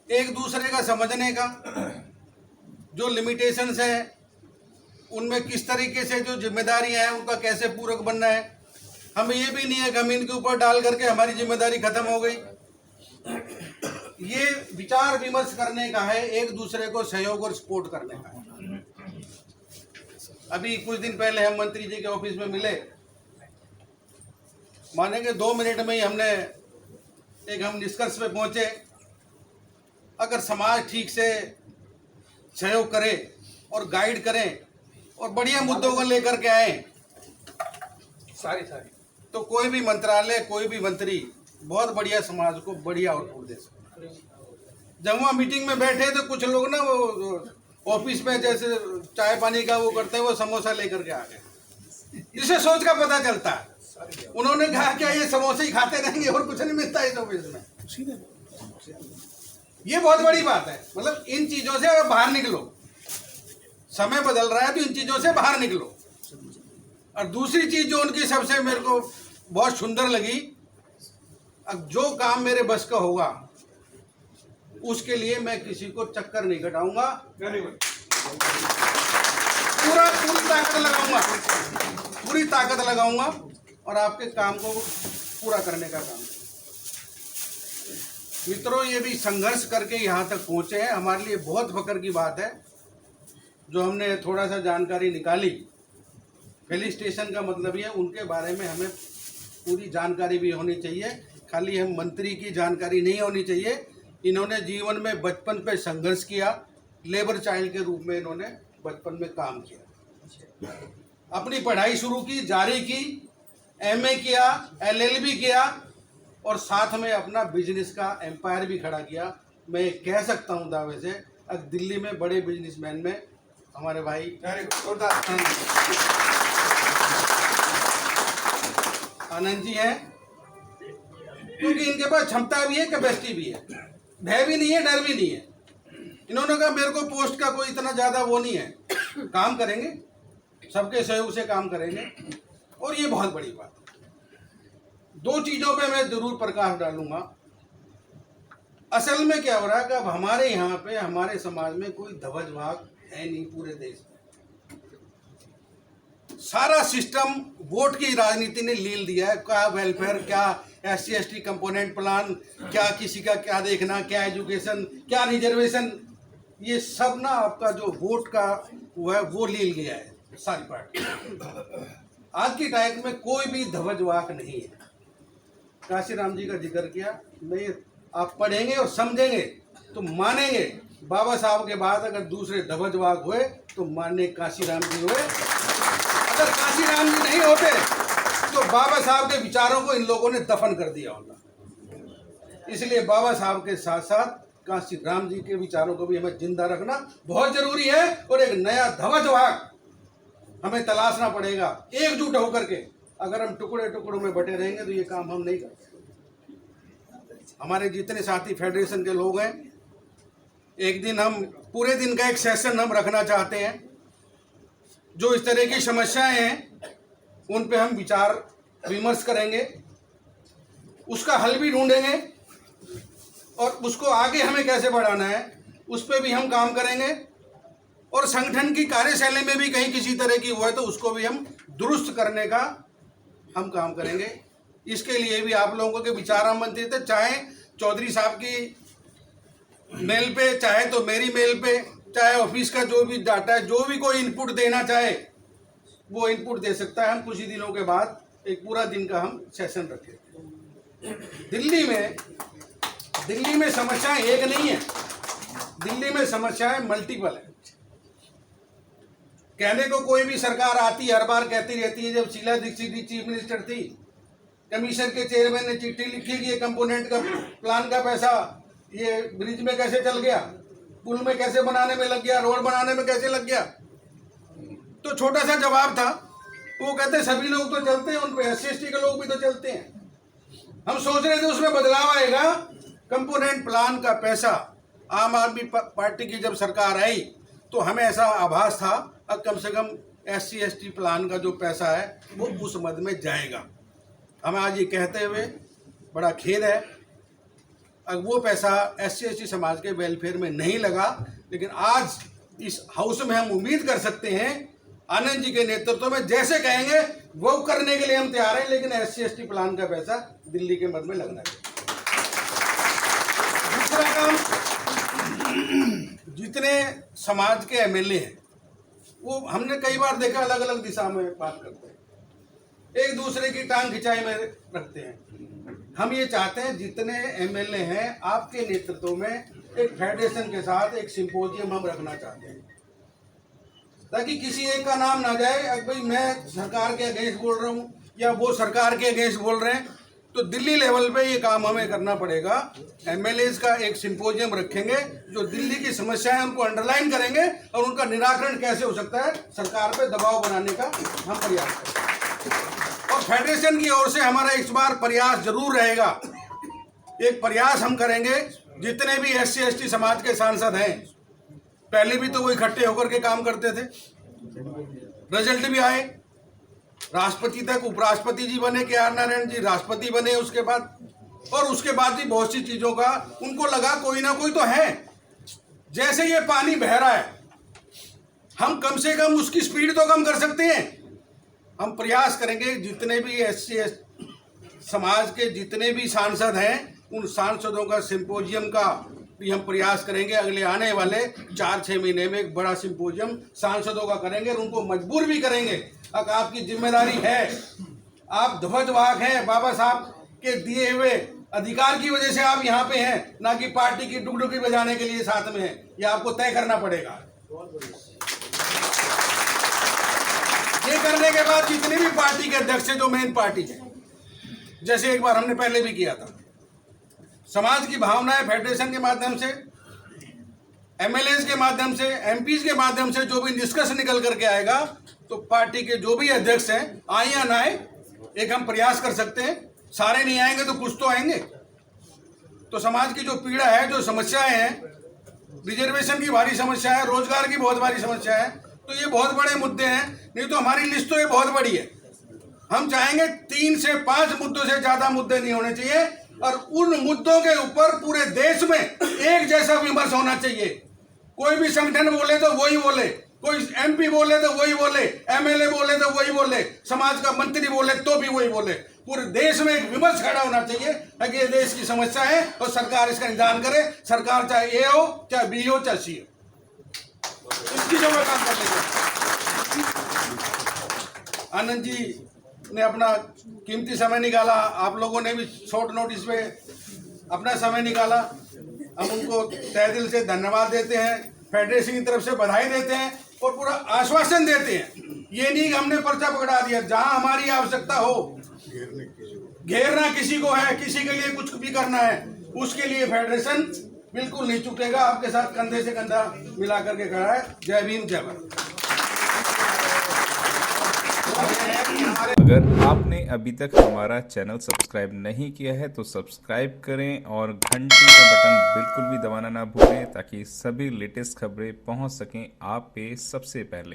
एक दूसरे का समझने का, जो लिमिटेशंस है उनमें किस तरीके से जो जिम्मेदारियां हैं उनका कैसे पूरक बनना है। हमें ये भी नहीं है कि हम इनके ऊपर डाल करके हमारी जिम्मेदारी खत्म हो गई। ये विचार विमर्श करने का है, एक दूसरे को सहयोग और सपोर्ट करने का है। अभी कुछ दिन पहले हम मंत्री जी के ऑफिस में मिले, मानेंगे 2 मिनट में ही हमने हम निष्कर्ष पे पहुंचे। अगर समाज ठीक से सहयोग करे और गाइड करें और बढ़िया मुद्दों को लेकर के आए सारी तो कोई भी मंत्रालय, कोई भी मंत्री बहुत बढ़िया समाज को बढ़िया आउटपुट दे सकता है। जब वहाँ मीटिंग में बैठे तो कुछ लोग ना वो ऑफिस में जैसे चाय पानी का वो करते हैं, वो समोसा लेकर के आ गए, जिससे सोच का पता चलता है। उन्होंने कहा क्या ये समोसे ही खाते रहेंगे और कुछ नहीं मिलता इस ऑफिस में। ये बहुत बड़ी बात है। मतलब इन चीजों से बाहर निकलो, समय बदल रहा है तो इन चीजों से बाहर निकलो। और दूसरी चीज जो उनकी सबसे मेरे को बहुत सुंदर लगी, अब जो काम मेरे बस का होगा उसके लिए मैं किसी को चक्कर नहीं कटाऊंगा, पूरी ताकत लगाऊंगा और आपके काम को पूरा करने का काम। मित्रों, ये भी संघर्ष करके यहाँ तक पहुँचे हैं, हमारे लिए बहुत फख्र की बात है। जो हमने थोड़ा सा जानकारी निकाली, फेलिसिटेशन का मतलब ये उनके बारे में हमें पूरी जानकारी भी होनी चाहिए। खाली हम मंत्री की जानकारी नहीं होनी चाहिए। इन्होंने जीवन में बचपन पे संघर्ष किया, लेबर चाइल्ड के रूप में इन्होंने बचपन में काम किया, अपनी पढ़ाई शुरू की, जारी की, एमए किया, एलएलबी किया और साथ में अपना बिजनेस का एम्पायर भी खड़ा किया। मैं कह सकता हूँ दावे से, अब दिल्ली में बड़े बिजनेसमैन में हमारे भाई आनंद जी हैं, क्योंकि इनके पास क्षमता भी है, कैपेसिटी भी है, भय भी नहीं है, डर भी नहीं है। इन्होंने कहा मेरे को पोस्ट का कोई इतना ज़्यादा वो नहीं है, काम करेंगे, सबके सहयोग से काम करेंगे। और ये बहुत बड़ी बात है। 2 चीज़ों पे मैं जरूर प्रकाश डालूंगा। असल में क्या हो रहा है कि अब हमारे यहाँ पे, हमारे समाज में कोई ध्वजवाग है नहीं पूरे देश में। सारा सिस्टम वोट की राजनीति ने लील दिया है। क्या वेलफेयर, क्या SC/ST कंपोनेंट प्लान, क्या किसी का क्या देखना, क्या एजुकेशन, क्या रिजर्वेशन, ये सब ना आपका जो वोट का वो है वो लील गया है सारी पार्टी। आज की तारीख में कोई भी ध्वजवाग नहीं है। काशीराम जी का जिक्र किया, मैं आप पढ़ेंगे और समझेंगे तो मानेंगे, बाबा साहब के बाद अगर दूसरे ध्वजवाग हुए तो मानने काशीराम जी हुए। अगर काशीराम जी नहीं होते तो बाबा साहब के विचारों को इन लोगों ने दफन कर दिया होता। इसलिए बाबा साहब के साथ साथ काशीराम जी के विचारों को भी हमें जिंदा रखना बहुत जरूरी है। और एक नया ध्वजवाग हमें तलाशना पड़ेगा एकजुट होकर के। अगर हम टुकड़े टुकड़ों में बटे रहेंगे तो ये काम हम नहीं कर सकते। हमारे जितने साथी फेडरेशन के लोग हैं, एक दिन हम पूरे दिन का एक सेशन हम रखना चाहते हैं। जो इस तरह की समस्याएं हैं उन पे हम विचार विमर्श करेंगे, उसका हल भी ढूंढेंगे और उसको आगे हमें कैसे बढ़ाना है उस पे भी हम काम करेंगे। और संगठन की कार्यशैली में भी कहीं किसी तरह की हुआ है तो उसको भी हम दुरुस्त करने का हम काम करेंगे। इसके लिए भी आप लोगों के विचार आमंत्रित है, चाहे चौधरी साहब की मेल पे, चाहे तो मेरी मेल पे, चाहे ऑफिस का जो भी डाटा है, जो भी कोई इनपुट देना चाहे वो इनपुट दे सकता है। हम कुछ ही दिनों के बाद एक पूरा दिन का हम सेशन रखेंगे। दिल्ली में समस्याएं एक नहीं है, दिल्ली में समस्याएं मल्टीपल है। कहने को कोई भी सरकार आती हर बार कहती रहती है, जब शीला दीक्षित जी चीफ मिनिस्टर थी, कमीशन के चेयरमैन ने चिट्ठी लिखी कि ये कंपोनेंट का प्लान का पैसा ये ब्रिज में कैसे चल गया, पुल में कैसे बनाने में लग गया, रोड बनाने में कैसे लग गया। तो छोटा सा जवाब था, वो कहते सभी लोग तो चलते हैं, उन पे SC/ST के लोग भी तो चलते हैं। हम सोच रहे थे उसमें बदलाव आएगा। कंपोनेंट प्लान का पैसा आम आदमी पार्टी की जब सरकार आई तो हमें ऐसा आभास था अब कम से कम SC/ST प्लान का जो पैसा है वो उस मद में जाएगा। हमें आज ये कहते हुए बड़ा खेद है अब वो पैसा SC/ST समाज के वेलफेयर में नहीं लगा, लेकिन आज इस हाउस में हम उम्मीद कर सकते हैं आनंद जी के नेतृत्व में जैसे कहेंगे वो करने के लिए हम तैयार हैं, लेकिन SC/ST प्लान का पैसा दिल्ली के मद में लगना चाहिए। दूसरा काम, जितने समाज के MLA हैं वो हमने कई बार देखा अलग अलग दिशा में बात करते हैं, एक दूसरे की टांग खिंचाई में रखते हैं। हम ये चाहते हैं जितने MLA हैं आपके नेतृत्व में एक फेडरेशन के साथ एक सिंपोजियम हम रखना चाहते हैं, ताकि किसी एक का नाम ना जाए अब भाई मैं सरकार के अगेंस्ट बोल रहा हूँ या वो सरकार के अगेंस्ट बोल रहे हैं। तो दिल्ली लेवल पे ये काम हमें करना पड़ेगा। MLAs का एक सिंपोजियम रखेंगे जो दिल्ली की समस्याएं उनको अंडरलाइन करेंगे और उनका निराकरण कैसे हो सकता है सरकार पे दबाव बनाने का हम प्रयास करेंगे। और फेडरेशन की ओर से हमारा इस बार प्रयास जरूर रहेगा, एक प्रयास हम करेंगे जितने भी SC/ST समाज के सांसद हैं, पहले भी तो वो इकट्ठे होकर के काम करते थे, रिजल्ट भी आए, राष्ट्रपति तक उपराष्ट्रपति जी बने, KR नारायण जी राष्ट्रपति बने उसके बाद, और उसके बाद भी बहुत सी चीजों का उनको लगा कोई ना कोई तो है। जैसे ये पानी बह रहा है, हम कम से कम उसकी स्पीड तो कम कर सकते हैं। हम प्रयास करेंगे जितने भी SC/ST समाज के जितने भी सांसद हैं उन सांसदों का सिंपोजियम का भी हम प्रयास करेंगे। अगले आने वाले 4-6 महीने में एक बड़ा सिंपोजियम सांसदों का करेंगे और उनको मजबूर भी करेंगे। अब आपकी जिम्मेदारी है, आप ध्वजवाहक हैं, बाबा साहब के दिए हुए अधिकार की वजह से आप यहाँ पे हैं, ना कि पार्टी की डुगडुगी बजाने के लिए साथ में है। ये आपको तय करना पड़ेगा। ये करने के बाद जितने भी पार्टी के अध्यक्ष हैं जो मेन पार्टी है, जैसे एक बार हमने पहले भी किया था, समाज की भावनाएं फेडरेशन के माध्यम से, MLAs के माध्यम से, MPs के माध्यम से जो भी निष्कर्ष निकल करके आएगा, तो पार्टी के जो भी अध्यक्ष हैं आए या ना आए, एक हम प्रयास कर सकते हैं। सारे नहीं आएंगे तो कुछ तो आएंगे। तो समाज की जो पीड़ा है, जो समस्याएं हैं, रिजर्वेशन की भारी समस्या है, रोजगार की बहुत भारी समस्या है, तो ये बहुत बड़े मुद्दे हैं। नहीं तो हमारी लिस्ट तो ये बहुत बड़ी है। हम चाहेंगे 3 से 5 मुद्दों से ज्यादा मुद्दे नहीं होने चाहिए और उन मुद्दों के ऊपर पूरे देश में एक जैसा विमर्श होना चाहिए। कोई भी संगठन बोले तो वही बोले, कोई MP बोले तो वही बोले, MLA बोले तो वही बोले, समाज का मंत्री बोले तो भी वही बोले। पूरे देश में एक विमर्श खड़ा होना चाहिए कि ये देश की समस्या है और सरकार इसका निदान करे। सरकार चाहे A हो, चाहे B हो, चाहे C हो, इसकी जो काम कर लेंगे। आनंद जी ने अपना कीमती समय निकाला, आप लोगों ने भी शॉर्ट नोटिस पे अपना समय निकाला। हम उनको तहे दिल से धन्यवाद देते हैं, फेडरेशन की तरफ से बधाई देते हैं और पूरा आश्वासन देते हैं। ये नहीं कि हमने पर्चा पकड़ा दिया, जहां हमारी आवश्यकता हो, घेरना किसी को है, किसी के लिए कुछ भी करना है, उसके लिए फेडरेशन बिल्कुल नहीं चुकेगा, आपके साथ कंधे से कंधा मिला करके खड़ा है। जय भीम, जय भारत। अगर आपने अभी तक हमारा चैनल सब्सक्राइब नहीं किया है तो सब्सक्राइब करें और घंटी का बटन बिल्कुल भी दबाना ना भूलें, ताकि सभी लेटेस्ट खबरें पहुंच सकें आप पे सबसे पहले।